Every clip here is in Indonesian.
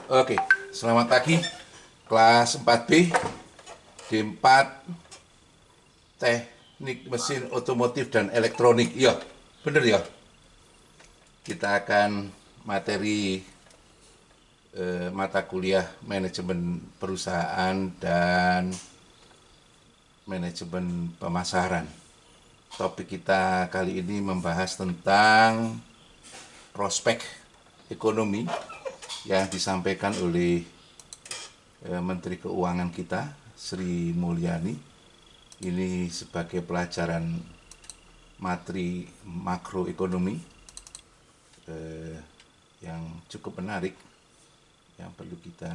Oke, selamat pagi. Kelas 4B, D4, Teknik Mesin Otomotif dan Elektronik. Iya, bener ya. Kita akan materi mata kuliah manajemen perusahaan dan manajemen pemasaran. Topik kita kali ini membahas tentang prospek ekonomi yang disampaikan oleh Menteri Keuangan kita, Sri Mulyani. Ini sebagai pelajaran materi makroekonomi yang cukup menarik, yang perlu kita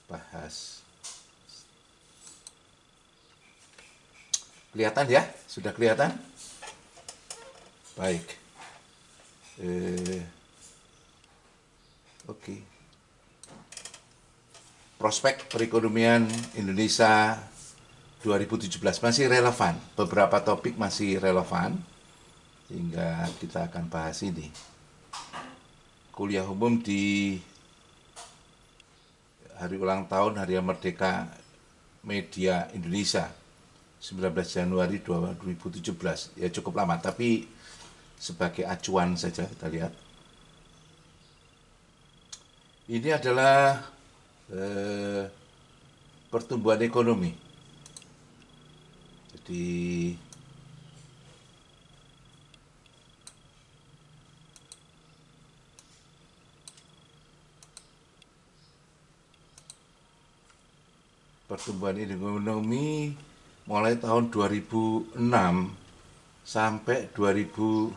bahas. Kelihatan ya? Sudah kelihatan? Baik. Oke. Prospek perekonomian Indonesia 2017 masih relevan. Beberapa topik masih relevan, sehingga kita akan bahas ini. Kuliah umum di hari ulang tahun Hari Merdeka Media Indonesia 19 Januari 2017. Ya cukup lama, tapi sebagai acuan saja kita lihat. Ini adalah pertumbuhan ekonomi. Jadi pertumbuhan ekonomi mulai tahun 2006 sampai 2017.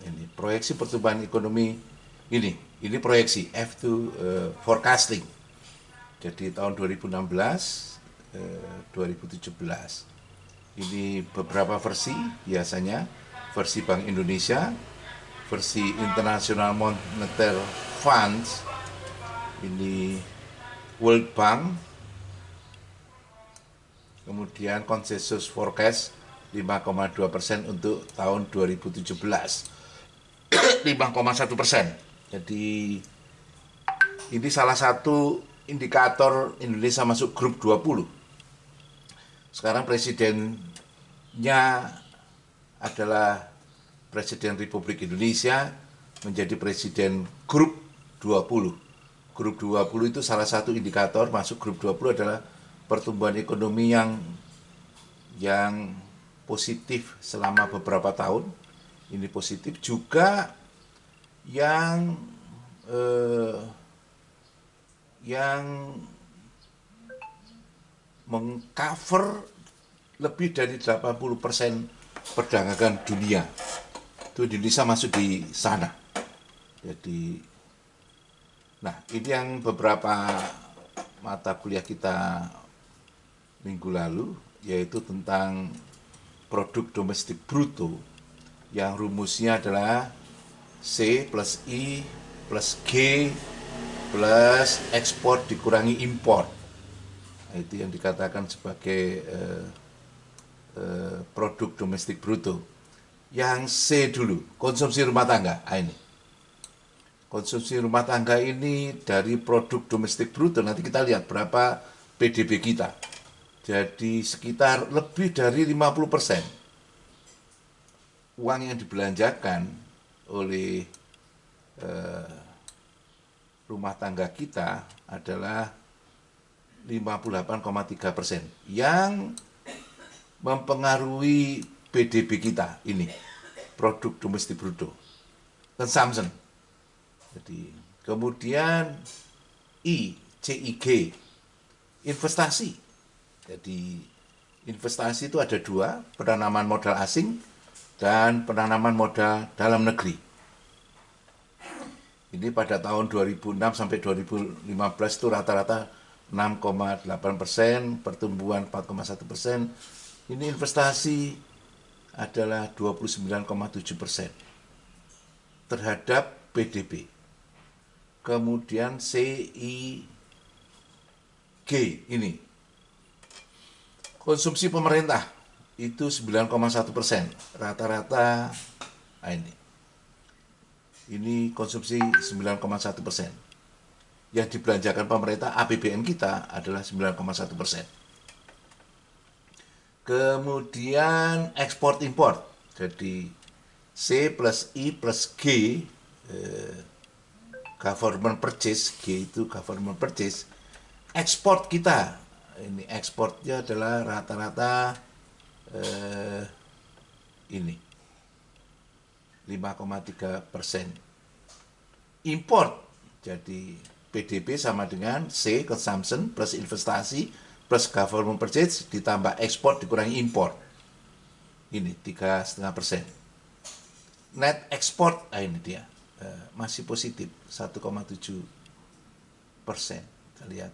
Ini proyeksi pertumbuhan ekonomi ini proyeksi F2 forecasting. Jadi tahun 2016 2017. Ini beberapa versi, biasanya versi Bank Indonesia, versi International Monetary Fund, ini World Bank, kemudian konsensus forecast 5,2% untuk tahun 2017, 5,1%. Jadi ini salah satu indikator Indonesia masuk grup 20. Sekarang presidennya adalah Presiden Republik Indonesia, menjadi presiden grup 20. Grup 20 itu salah satu indikator masuk grup 20 adalah pertumbuhan ekonomi yang positif selama beberapa tahun. Ini positif juga yang mengcover lebih dari 80% perdagangan dunia. Itu Indonesia masuk di sana. Jadi, nah ini yang beberapa mata kuliah kita minggu lalu, yaitu tentang produk domestik bruto, yang rumusnya adalah C plus I plus G plus ekspor dikurangi impor. Itu yang dikatakan sebagai produk domestik bruto. Yang C dulu, konsumsi rumah tangga. Ini konsumsi rumah tangga ini dari produk domestik bruto. Nanti kita lihat berapa PDB kita. Jadi sekitar lebih dari 50% uang yang dibelanjakan oleh rumah tangga kita adalah 58,3%, yang mempengaruhi PDB kita ini, produk domestik bruto, consumption. Jadi kemudian CIG, investasi. Jadi investasi itu ada dua, penanaman modal asing dan penanaman modal dalam negeri. Ini pada tahun 2006 sampai 2015 itu rata-rata 6,8%, pertumbuhan 4,1%. Ini investasi adalah 29,7% terhadap PDB. Kemudian CIG ini konsumsi pemerintah itu 9,1%, rata-rata ini Ini konsumsi 9,1%. Yang dibelanjakan pemerintah APBN kita adalah 9,1%. Kemudian ekspor impor. Jadi C plus I plus G, government purchase, G itu government purchase. Ekspor kita, ini ekspornya adalah rata-rata ini 5,3%. Import, jadi PDB sama dengan C consumption plus investasi plus government purchase ditambah ekspor dikurangi import. Ini 3,5%. Net export, ini dia masih positif 1,7%. Kita lihat.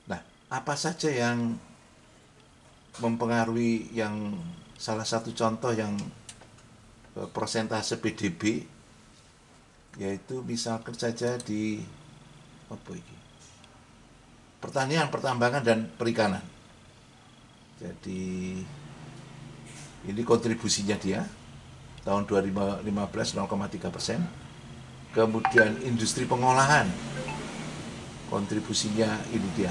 Nah, apa saja yang mempengaruhi, yang salah satu contoh yang persentase PDB, yaitu misalkan saja di pertanian, pertambangan, dan perikanan. Jadi ini kontribusinya dia tahun 2015 0,3%. Kemudian industri pengolahan, kontribusinya ini dia.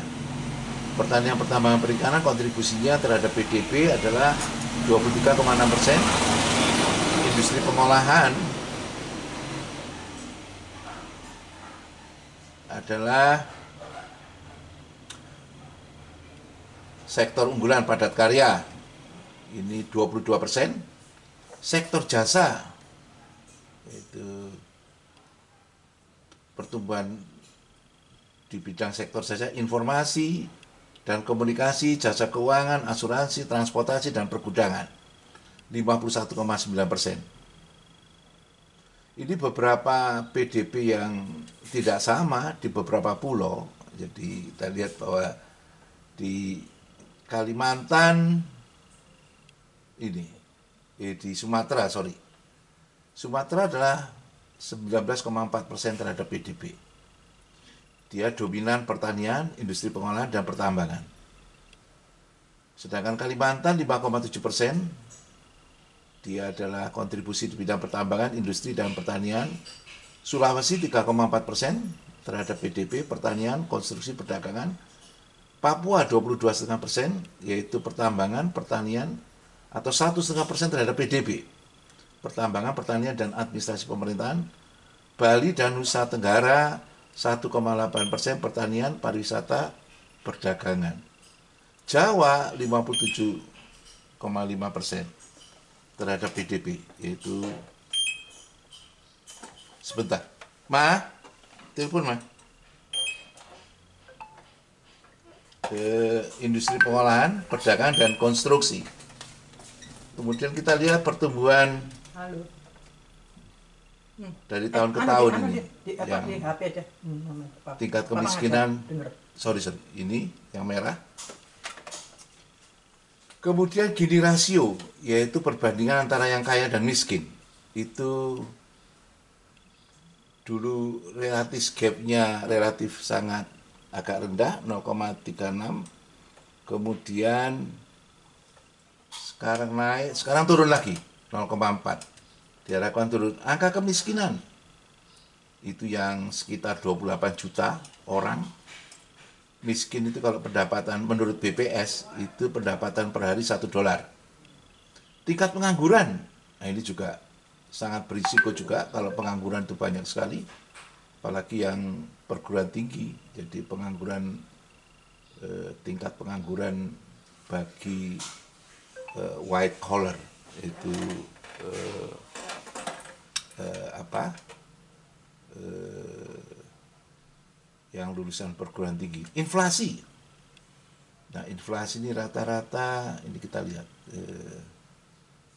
Pertanian, pertambangan, perikanan kontribusinya terhadap PDB adalah 23,6%. Industri pengolahan adalah sektor unggulan padat karya, ini 22%. Sektor jasa, itu pertumbuhan di bidang sektor jasa, informasi dan komunikasi, jasa keuangan, asuransi, transportasi, dan pergudangan, 51,9%. Ini beberapa PDB yang tidak sama di beberapa pulau. Jadi kita lihat bahwa di Kalimantan ini, di Sumatera adalah 19,4% terhadap PDB. Dia dominan pertanian, industri pengolahan, dan pertambangan. Sedangkan Kalimantan 5,7%. Dia adalah kontribusi di bidang pertambangan, industri, dan pertanian. Sulawesi 3,4% terhadap PDB, pertanian, konstruksi, perdagangan. Papua 22,5%, yaitu pertambangan, pertanian, atau 1,5% terhadap PDB, pertambangan, pertanian, dan administrasi pemerintahan. Bali dan Nusa Tenggara 1,8%, pertanian, pariwisata, perdagangan. Jawa 57,5% terhadap PDB, yaitu sebentar. Telepon ke industri pengolahan, perdagangan, dan konstruksi. Kemudian kita lihat pertumbuhan dari tahun ke tahun ini. Yang tingkat kemiskinan, ini yang merah. Kemudian Gini rasio, yaitu perbandingan antara yang kaya dan miskin. Itu dulu relatif gapnya relatif sangat agak rendah, 0,36. Kemudian sekarang naik, sekarang turun lagi, 0,4. Diharapkan turun. Angka kemiskinan, itu yang sekitar 28 juta orang. Miskin itu kalau pendapatan menurut BPS itu pendapatan per hari $1. Tingkat pengangguran, ini juga sangat berisiko juga kalau pengangguran itu banyak sekali, apalagi yang perguruan tinggi. Jadi pengangguran, tingkat pengangguran bagi white collar itu yang lulusan perguruan tinggi. Inflasi, nah inflasi ini rata-rata ini kita lihat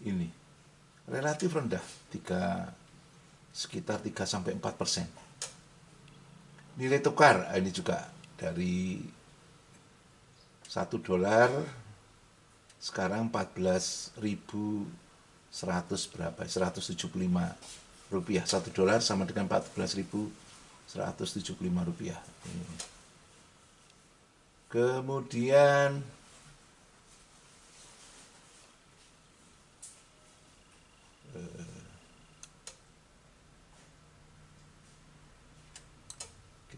ini relatif rendah, sekitar 3-4%. Nilai tukar ini juga dari $1 sekarang 14.100 berapa? 175 rupiah. $1 sama dengan 14.175 rupiah. Kemudian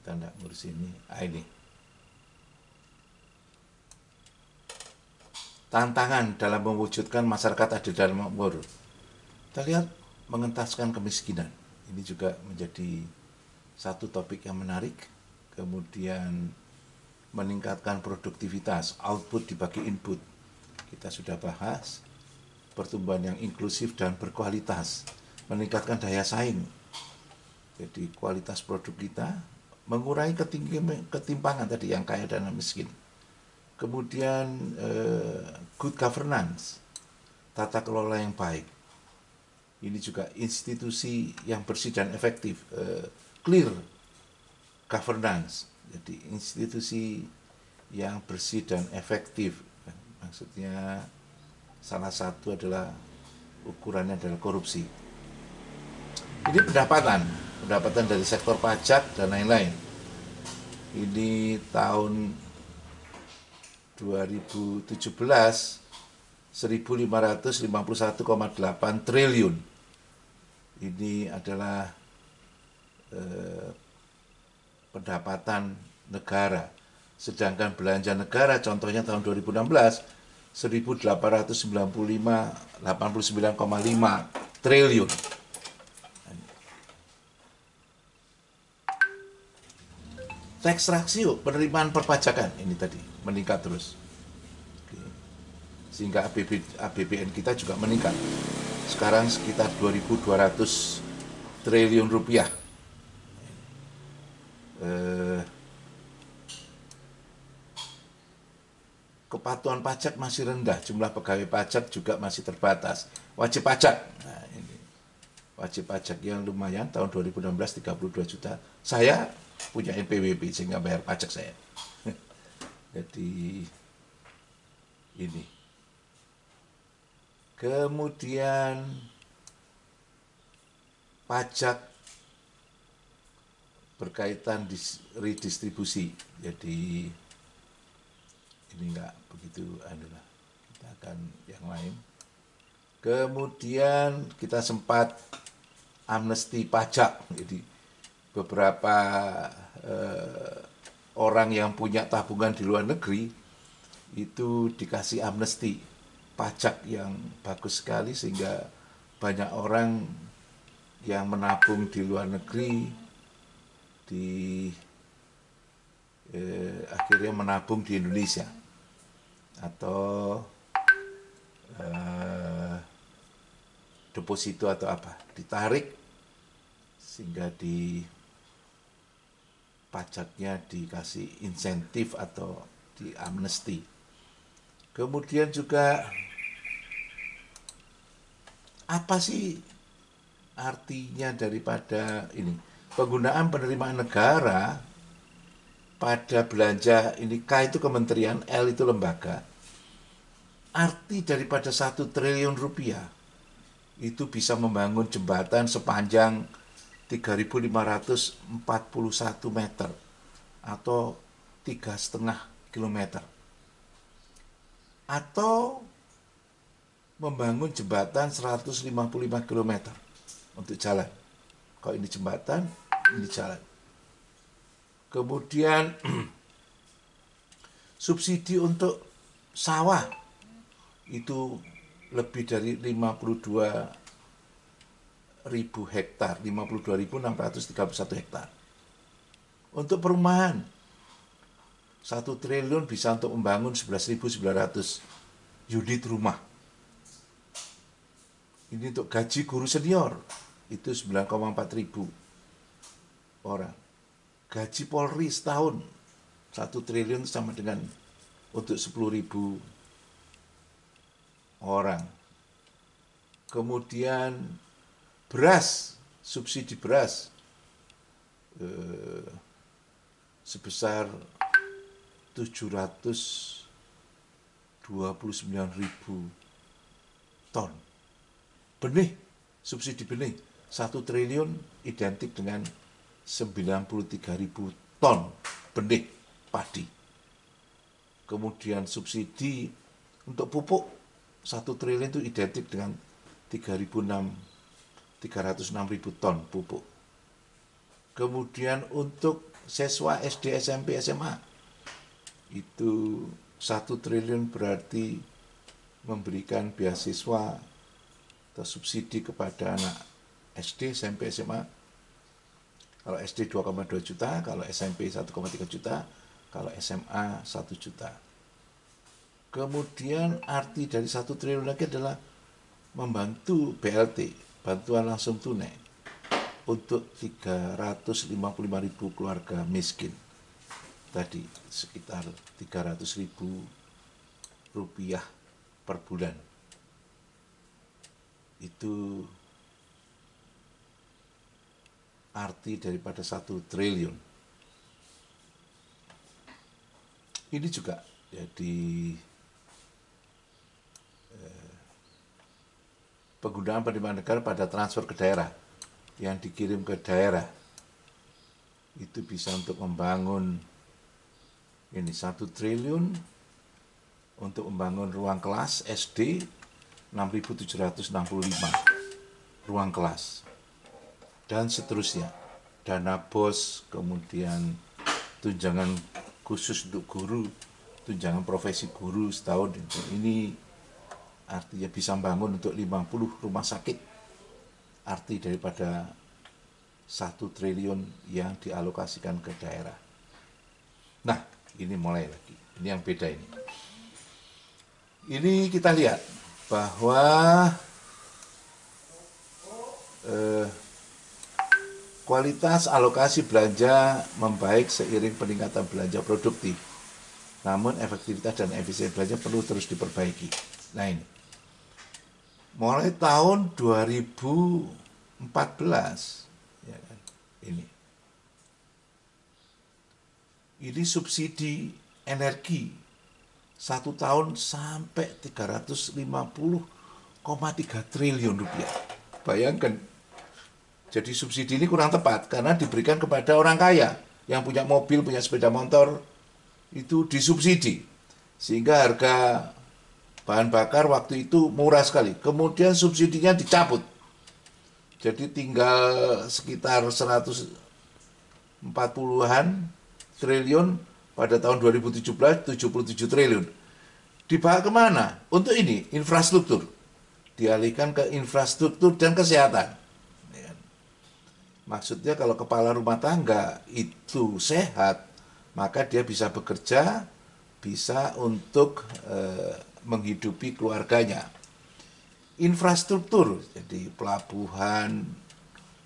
kita tidak ngurus ini. Ini tantangan dalam mewujudkan masyarakat adil dan makmur. Kita lihat mengentaskan kemiskinan. Ini juga menjadi satu topik yang menarik. Kemudian meningkatkan produktivitas, output dibagi input. Kita sudah bahas pertumbuhan yang inklusif dan berkualitas, meningkatkan daya saing. Jadi kualitas produk kita, mengurangi ketimpangan tadi yang kaya dan miskin. Kemudian good governance, tata kelola yang baik. Ini juga institusi yang bersih dan efektif, clear governance. Jadi institusi yang bersih dan efektif. Maksudnya salah satu adalah ukurannya adalah korupsi. Ini pendapatan dari sektor pajak dan lain-lain. Ini tahun 2017 1.551,8 triliun. Ini adalah pendapatan negara. Sedangkan belanja negara contohnya tahun 2016 1.895,89,5 triliun. Tax ratio penerimaan perpajakan ini tadi meningkat terus. Sehingga APBN kita juga meningkat. Sekarang sekitar 2.200 triliun rupiah. Kepatuhan pajak masih rendah, jumlah pegawai pajak juga masih terbatas. Wajib pajak, nah ini wajib pajak yang lumayan tahun 2016 32 juta. Saya punya NPWP sehingga bayar pajak saya. Jadi ini. Kemudian pajak berkaitan redistribusi. Jadi ini enggak begitu adalah. Kita akan yang lain. Kemudian kita sempat amnesti pajak. Jadi beberapa orang yang punya tabungan di luar negeri itu dikasih amnesti pajak yang bagus sekali sehingga banyak orang yang menabung di luar negeri akhirnya menabung di Indonesia atau deposito atau apa ditarik sehingga pajaknya dikasih insentif atau di amnesti. Kemudian juga apa sih artinya daripada ini penggunaan penerimaan negara pada belanja ini, K itu kementerian, L itu lembaga. Arti daripada 1 triliun rupiah itu bisa membangun jembatan sepanjang 3.541 meter atau 3,5 kilometer, atau membangun jembatan 155 kilometer untuk jalan. Kalau ini jembatan, ini jalan. Kemudian subsidi untuk sawah itu lebih dari 52.000 hektar, 52.631 hektar. Untuk perumahan 1 triliun bisa untuk membangun 11.900 unit rumah. Ini untuk gaji guru senior itu 9,4 ribu orang. Gaji Polri setahun 1 triliun sama dengan untuk 10.000 orang. Kemudian beras, subsidi beras sebesar 729.000 ton. Benih, subsidi benih 1 triliun identik dengan 93.000 ton benih padi. Kemudian subsidi untuk pupuk 1 triliun itu identik dengan 306.000 ton pupuk. Kemudian untuk siswa SD, SMP, SMA itu 1 triliun berarti memberikan beasiswa atau subsidi kepada anak SD, SMP, SMA. Kalau SD 2,2 juta, kalau SMP 1,3 juta, kalau SMA 1 juta. Kemudian arti dari 1 triliun lagi adalah membantu BLT, bantuan langsung tunai, untuk 355.000 keluarga miskin. Tadi sekitar 300.000 rupiah per bulan. Itu arti daripada 1 triliun. Ini juga jadi penggunaan penerimaan negara pada transfer ke daerah yang dikirim ke daerah itu bisa untuk membangun ini 1 triliun untuk membangun ruang kelas SD 6.765 ruang kelas dan seterusnya, dana BOS, kemudian tunjangan khusus untuk guru, tunjangan profesi guru setahun. Ini artinya bisa membangun untuk 50 rumah sakit. Arti daripada 1 triliun yang dialokasikan ke daerah. Nah, ini mulai lagi. Ini yang beda ini. Ini kita lihat bahwa kualitas alokasi belanja membaik seiring peningkatan belanja produktif. Namun efektivitas dan efisiensi belanja perlu terus diperbaiki. Nah ini, mulai tahun 2014, ya kan, ini subsidi energi 1 tahun sampai 350,3 triliun rupiah. Bayangkan, jadi subsidi ini kurang tepat karena diberikan kepada orang kaya yang punya mobil, punya sepeda motor, itu disubsidi. Sehingga harga bahan bakar waktu itu murah sekali. Kemudian subsidinya dicabut. Jadi tinggal sekitar 140-an triliun pada tahun 2017, 77 triliun. Dibawa kemana? Untuk ini, infrastruktur. Dialihkan ke infrastruktur dan kesehatan. Maksudnya kalau kepala rumah tangga itu sehat, maka dia bisa bekerja, bisa untuk menghidupi keluarganya. Infrastruktur, jadi pelabuhan,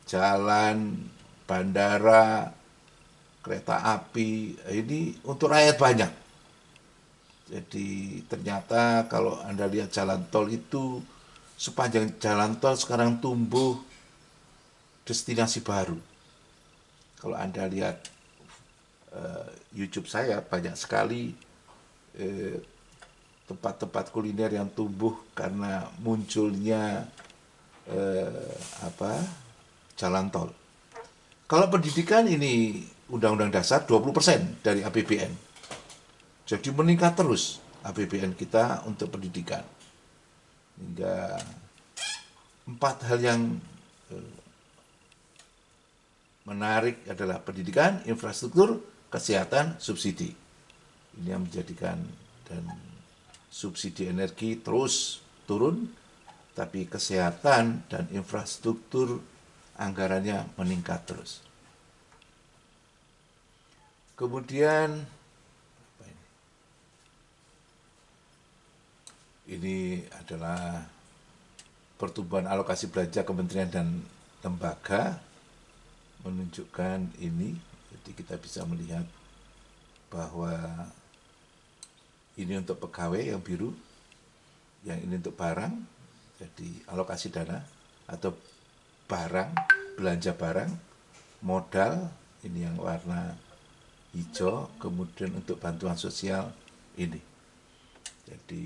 jalan, bandara, kereta api, ini untuk rakyat banyak. Jadi ternyata kalau Anda lihat jalan tol itu, sepanjang jalan tol sekarang tumbuh destinasi baru. Kalau Anda lihat YouTube saya, banyak sekali tempat-tempat kuliner yang tumbuh karena munculnya jalan tol. Kalau pendidikan ini Undang-Undang Dasar 20% dari APBN. Jadi meningkat terus APBN kita untuk pendidikan. Hingga 4 hal yang menarik adalah pendidikan, infrastruktur, kesehatan, subsidi. Ini yang menjadikan dan subsidi energi terus turun, tapi kesehatan dan infrastruktur anggarannya meningkat terus. Kemudian ini adalah pertumbuhan alokasi belanja kementerian dan lembaga menunjukkan ini. Jadi kita bisa melihat bahwa ini untuk pegawai yang biru, yang ini untuk barang, jadi alokasi dana atau barang, belanja barang, modal, ini yang warna hijau, kemudian untuk bantuan sosial ini. Jadi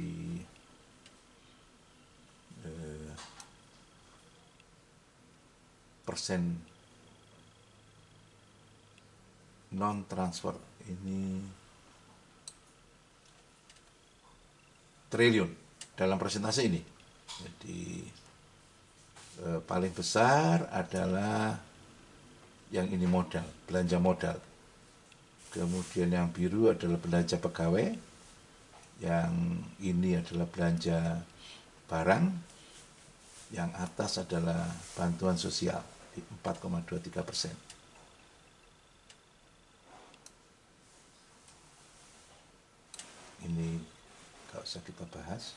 persen non transfer ini triliun dalam persentase ini. Jadi paling besar adalah yang ini modal, belanja modal. Kemudian yang biru adalah belanja pegawai, yang ini adalah belanja barang, yang atas adalah bantuan sosial 4,23%. Ini gak usah kita bahas.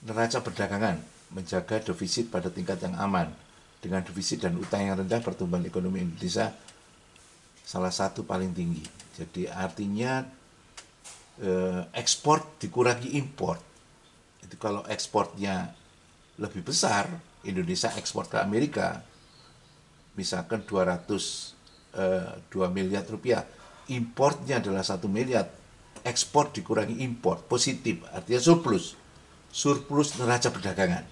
Neraca perdagangan menjaga defisit pada tingkat yang aman. Dengan defisit dan utang yang rendah, pertumbuhan ekonomi Indonesia salah satu paling tinggi. Jadi artinya ekspor dikurangi impor. Itu kalau ekspornya lebih besar, Indonesia ekspor ke Amerika, misalkan 202 miliar rupiah, importnya adalah 1 miliar, ekspor dikurangi impor, positif, artinya surplus neraca perdagangan.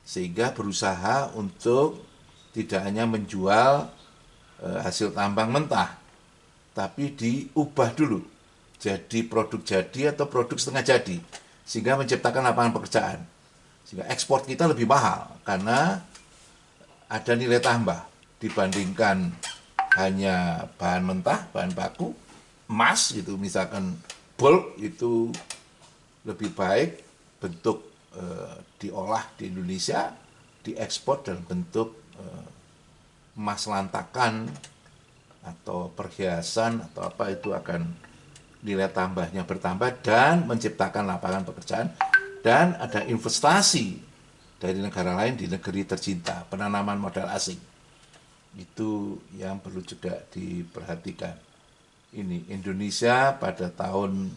Sehingga berusaha untuk tidak hanya menjual hasil tambang mentah, tapi diubah dulu jadi produk jadi atau produk setengah jadi, sehingga menciptakan lapangan pekerjaan. Sehingga ekspor kita lebih mahal karena ada nilai tambah dibandingkan hanya bahan mentah, bahan baku, emas gitu, misalkan bulk itu lebih baik bentuk diolah di Indonesia, diekspor dalam bentuk emas lantakan atau perhiasan atau apa, itu akan nilai tambahnya bertambah dan menciptakan lapangan pekerjaan, dan ada investasi dari negara lain di negeri tercinta, penanaman modal asing. Itu yang perlu juga diperhatikan. Ini Indonesia pada tahun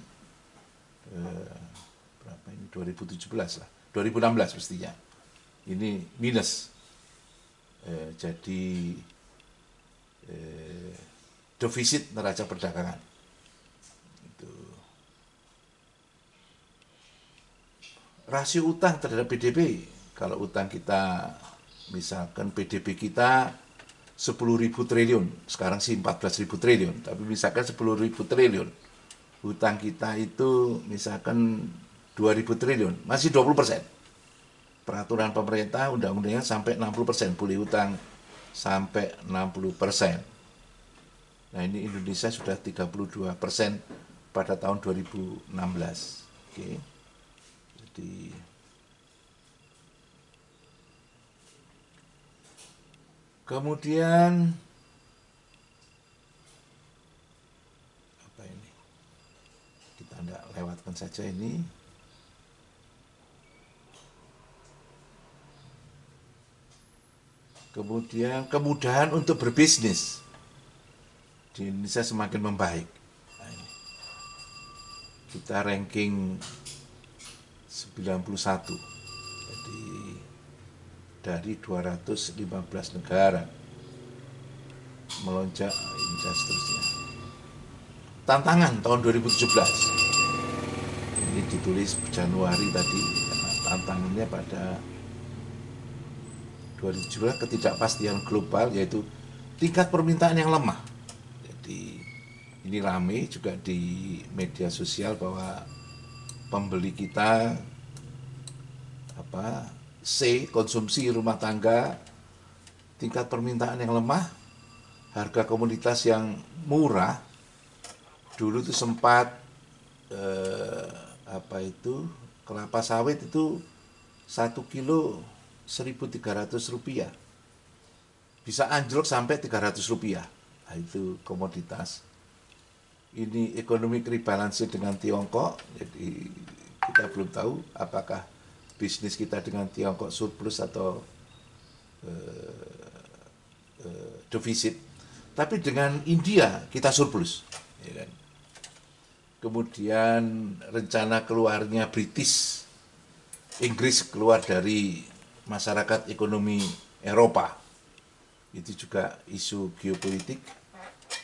berapa ini, 2017 lah, 2016 mestinya ini minus. Jadi defisit neraca perdagangan itu. Rasio utang terhadap PDB, kalau utang kita misalkan PDB kita 10.000 triliun, sekarang sih 14.000 triliun, tapi misalkan 10.000 triliun, hutang kita itu misalkan 2.000 triliun, masih 20%. Peraturan pemerintah undang-undangnya sampai 60%, boleh hutang sampai 60%. Nah ini Indonesia sudah 32% pada tahun 2016. Oke. Jadi kemudian apa ini? Kita tidak lewatkan saja ini. Kemudian kemudahan untuk berbisnis di Indonesia semakin membaik. Nah, ini. Kita ranking 91. Jadi dari 215 negara melonjak ini dan seterusnya. Tantangan tahun 2017. Ini ditulis Januari tadi, karena tantangannya pada 2017 ketidakpastian global, yaitu tingkat permintaan yang lemah. Jadi ini rame juga di media sosial bahwa pembeli kita konsumsi rumah tangga, tingkat permintaan yang lemah, harga komoditas yang murah. Dulu itu sempat kelapa sawit itu 1 kilo 1.300 rupiah, bisa anjlok sampai 300 rupiah. Nah, itu komoditas. Ini ekonomi rebalansi dengan Tiongkok, jadi kita belum tahu apakah bisnis kita dengan Tiongkok surplus atau defisit. Tapi dengan India kita surplus, ya kan? Kemudian rencana keluarnya Inggris keluar dari masyarakat ekonomi Eropa, itu juga isu geopolitik,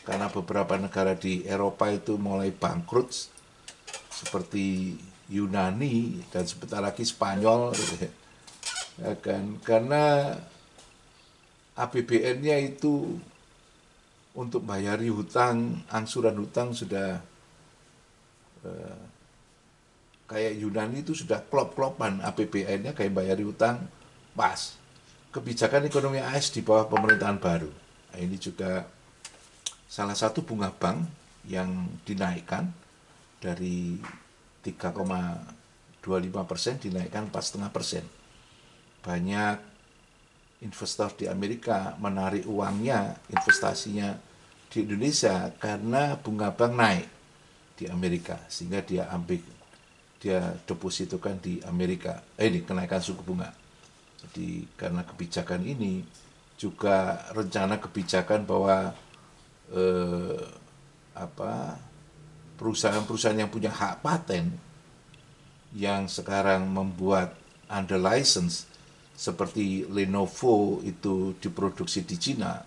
karena beberapa negara di Eropa itu mulai bangkrut, seperti Yunani dan sebentar lagi Spanyol, ya kan? Karena APBN-nya itu untuk bayari hutang, angsuran hutang sudah kayak Yunani itu sudah klop-klopan APBN-nya kayak bayar utang pas. Kebijakan ekonomi AS di bawah pemerintahan baru. Nah, ini juga salah satu bunga bank yang dinaikkan dari 3,25% dinaikkan 4,5%. Banyak investor di Amerika menarik uangnya, investasinya di Indonesia karena bunga bank naik di Amerika, sehingga dia depositokan di Amerika. Ini kenaikan suku bunga. Jadi karena kebijakan ini juga rencana kebijakan bahwa perusahaan-perusahaan yang punya hak paten yang sekarang membuat under license seperti Lenovo itu diproduksi di Cina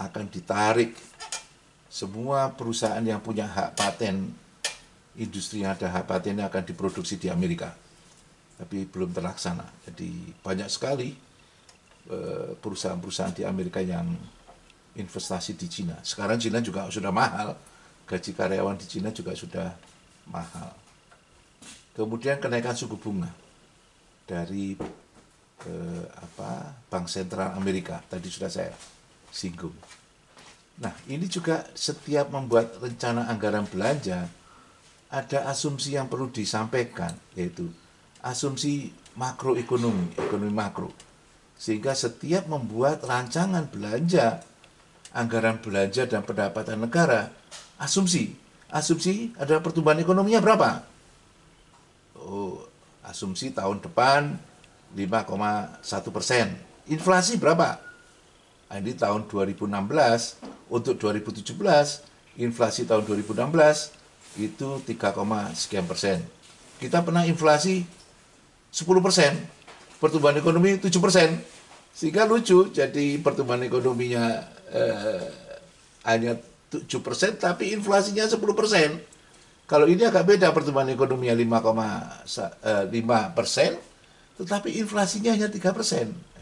akan ditarik. Semua perusahaan yang punya hak paten, industri yang ada hak patennya akan diproduksi di Amerika, tapi belum terlaksana. Jadi banyak sekali perusahaan-perusahaan di Amerika yang investasi di Cina. Sekarang Cina juga sudah mahal, gaji karyawan di Cina juga sudah mahal. Kemudian kenaikan suku bunga dari Bank Sentral Amerika, tadi sudah saya singgung. Nah, ini juga setiap membuat rencana anggaran belanja, ada asumsi yang perlu disampaikan, yaitu asumsi makroekonomi, ekonomi makro. Sehingga setiap membuat rancangan belanja, anggaran belanja dan pendapatan negara, asumsi adalah pertumbuhan ekonominya berapa? Asumsi tahun depan 5,1%. Inflasi berapa? Ini tahun 2016, untuk 2017, inflasi tahun 2016 itu 3, sekian persen. Kita pernah inflasi 10%, pertumbuhan ekonomi 7%. Sehingga lucu, jadi pertumbuhan ekonominya hanya 7%, tapi inflasinya 10%. Kalau ini agak beda, pertumbuhan ekonominya 5,5%, tetapi inflasinya hanya 3%.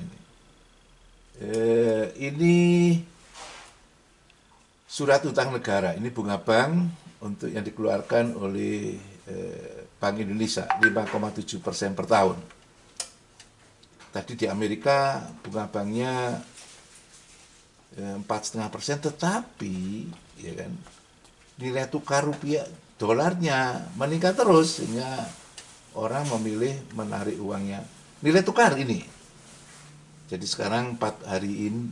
Ini surat utang negara, ini bunga bank untuk yang dikeluarkan oleh Bank Indonesia, 5,7% per tahun. Tadi di Amerika bunga banknya 4,5%, tetapi ya kan, nilai tukar rupiah dolarnya meningkat terus, sehingga orang memilih menarik uangnya. Nilai tukar ini, jadi sekarang 4 hari ini,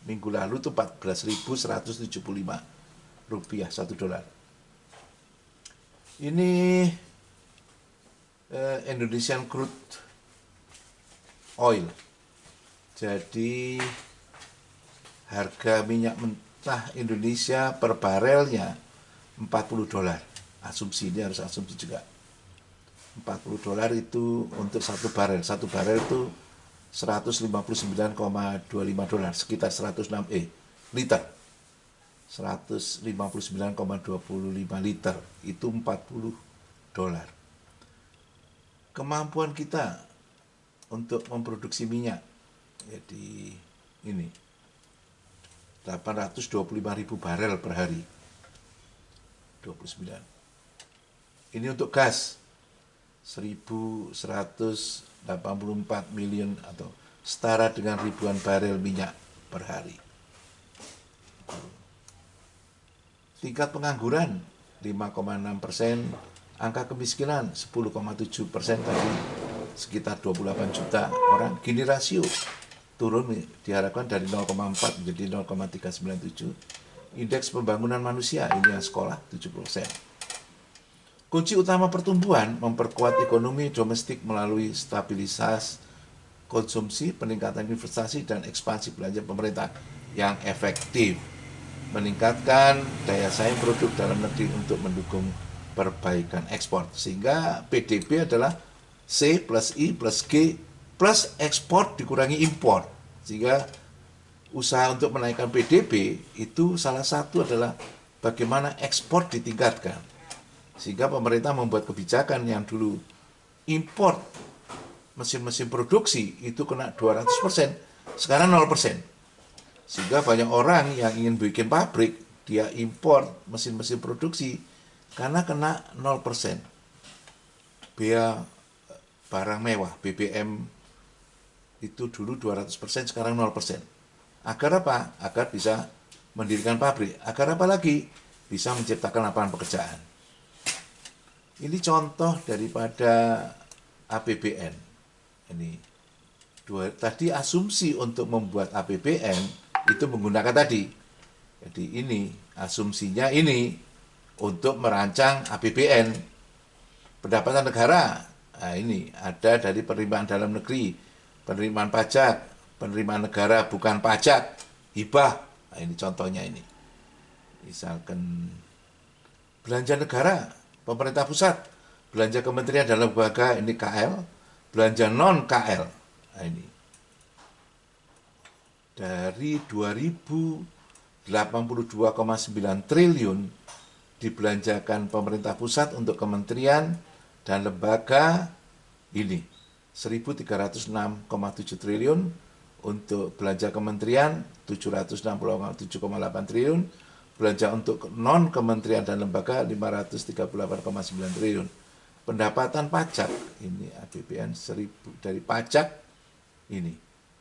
minggu lalu itu 14.175 rupiah 1 dolar. Ini Indonesian crude oil. Jadi harga minyak mentah Indonesia per barelnya $40. Asumsi ini harus asumsi juga. $40 itu untuk 1 barel. 1 barel itu 159,25 dolar, sekitar 106 liter. 159,25 liter itu $40. Kemampuan kita untuk memproduksi minyak, jadi ini 825.000 barel per hari. 29. Ini untuk gas 1.184 million atau setara dengan ribuan barel minyak per hari. Tingkat pengangguran 5,6%, angka kemiskinan 10,7% tadi, sekitar 28 juta orang. Gini rasio turun diharapkan dari 0,4 menjadi 0,397. Indeks pembangunan manusia, ini yang sekolah 70%. Kunci utama pertumbuhan memperkuat ekonomi domestik melalui stabilisasi konsumsi, peningkatan investasi, dan ekspansi belanja pemerintah yang efektif. Meningkatkan daya saing produk dalam negeri untuk mendukung perbaikan ekspor. Sehingga PDB adalah C plus I plus G plus ekspor dikurangi impor. Sehingga usaha untuk menaikkan PDB itu salah satu adalah bagaimana ekspor ditingkatkan. Sehingga pemerintah membuat kebijakan yang dulu impor mesin-mesin produksi itu kena 200%, sekarang 0%. Sehingga banyak orang yang ingin bikin pabrik, dia impor mesin-mesin produksi karena kena 0%. bea barang mewah, BBM itu dulu 200%, sekarang 0%. Agar apa? Agar bisa mendirikan pabrik. Agar apa lagi? Bisa menciptakan lapangan pekerjaan. Ini contoh daripada APBN. Ini tadi asumsi untuk membuat APBN itu menggunakan tadi. Jadi ini asumsinya ini untuk merancang APBN. Pendapatan negara, nah ini ada dari penerimaan dalam negeri, penerimaan pajak, penerimaan negara bukan pajak, hibah. Nah ini contohnya ini. Misalkan belanja negara, pemerintah pusat, belanja kementerian dan lembaga ini KL, belanja non KL. Nah ini. Dari 2082,9 triliun dibelanjakan pemerintah pusat untuk kementerian dan lembaga ini 1.306,7 triliun, untuk belanja kementerian 767,8 triliun, belanja untuk non kementerian dan lembaga 538,9 triliun. Pendapatan pajak ini APBN 1000 dari pajak ini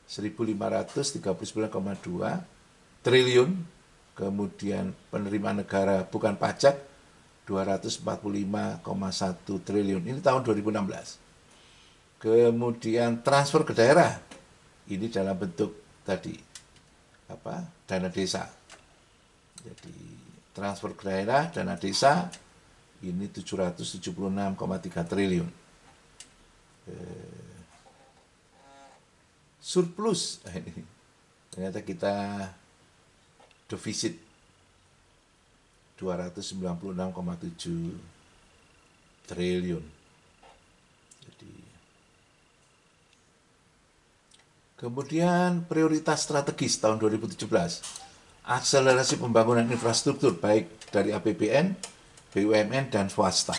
1.539,2 triliun, kemudian penerimaan negara bukan pajak 245,1 triliun. Ini tahun 2016. Kemudian transfer ke daerah ini dalam bentuk tadi dana desa. Jadi transfer ke daerah dana desa ini 776,3 triliun. Surplus ini ternyata kita defisit 296,7 triliun. Jadi kemudian prioritas strategis tahun 2017, akselerasi pembangunan infrastruktur baik dari APBN, BUMN dan swasta.